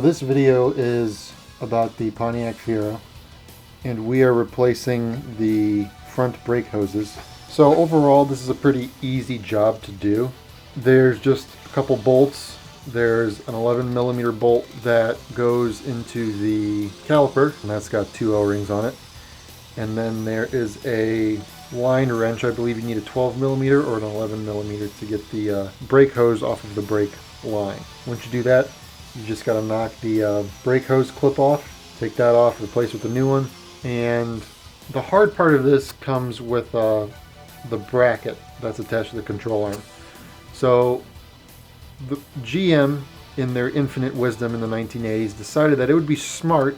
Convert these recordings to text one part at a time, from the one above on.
this video is about the Pontiac Fiero, and we are replacing the front brake hoses. So overall, this is a pretty easy job to do. There's just a couple bolts. There's an 11mm bolt that goes into the caliper, and that's got 2 O-rings on it. And then there is a line wrench. I believe you need a 12mm or an 11mm to get the brake hose off of the brake line. Once you do that, you just got to knock the brake hose clip off, take that off, replace with a new one. And the hard part of this comes with the bracket that's attached to the control arm. So the GM, in their infinite wisdom in the 1980s, decided that it would be smart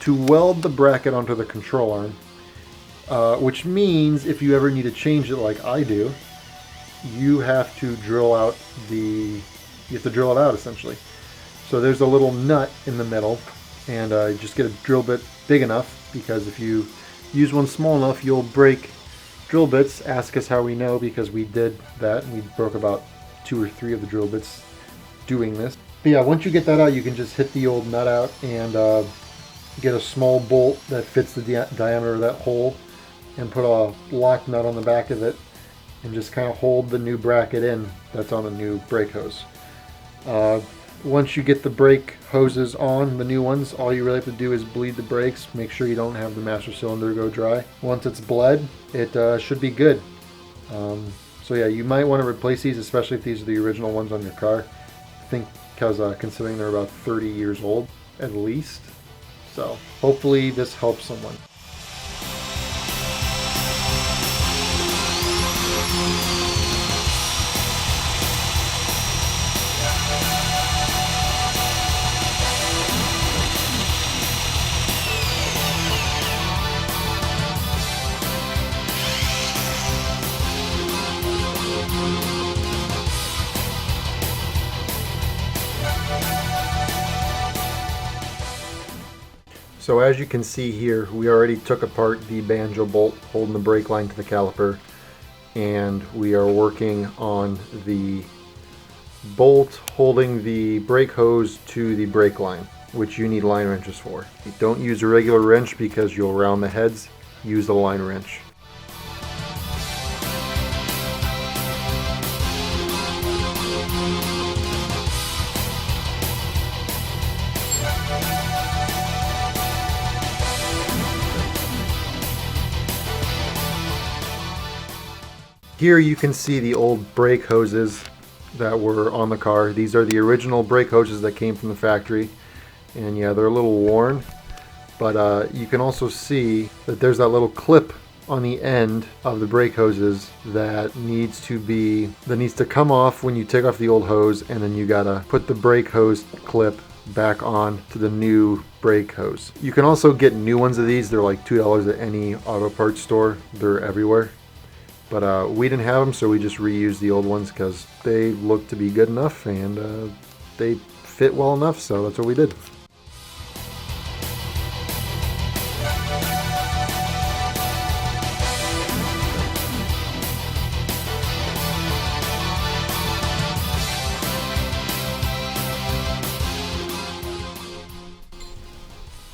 to weld the bracket onto the control arm, which means if you ever need to change it like I do, you have to drill out essentially. So there's a little nut in the middle, and just get a drill bit big enough, because if you use one small enough, you'll break drill bits. Ask us how we know, because we did that, and we broke about 2 or 3 of the drill bits doing this. But yeah, once you get that out, you can just hit the old nut out and get a small bolt that fits the diameter of that hole, and put a lock nut on the back of it, and just kind of hold the new bracket in that's on the new brake hose. Once you get the brake hoses on, the new ones, all you really have to do is bleed the brakes. Make sure you don't have the master cylinder go dry. Once it's bled, it should be good. So yeah, you might want to replace these, especially if these are the original ones on your car. I think because considering they're about 30 years old at least. So hopefully this helps someone. So as you can see here, we already took apart the banjo bolt holding the brake line to the caliper, and we are working on the bolt holding the brake hose to the brake line, which you need line wrenches for. You don't use a regular wrench because you'll round the heads. Use a line wrench. Here you can see the old brake hoses that were on the car. These are the original brake hoses that came from the factory, and yeah, they're a little worn, but you can also see that there's that little clip on the end of the brake hoses that needs to come off when you take off the old hose, and then you gotta put the brake hose clip back on to the new brake hose. You can also get new ones of these. They're like $2 at any auto parts store. They're everywhere. But we didn't have them, so we just reused the old ones because they looked to be good enough, and they fit well enough, so that's what we did.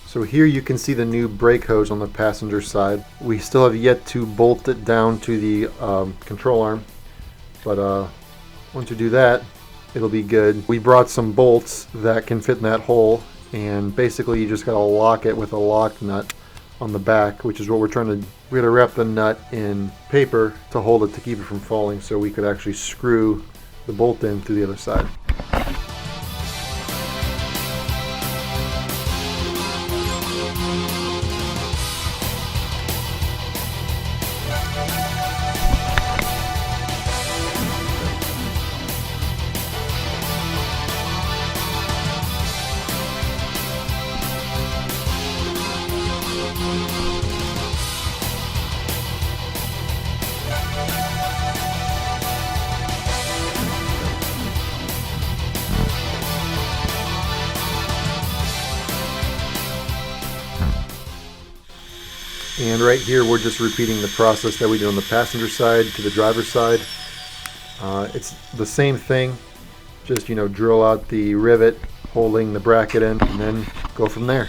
So here you can see the new brake hose on the passenger side. We still have yet to bolt it down to the control arm, but once you do that, it'll be good. We brought some bolts that can fit in that hole, and basically you just gotta lock it with a lock nut on the back, which is what we're trying to do. We gotta wrap the nut in paper to hold it to keep it from falling, so we could actually screw the bolt in through the other side. And right here we're just repeating the process that we did on the passenger side to the driver's side. It's the same thing, just drill out the rivet holding the bracket in, and then go from there.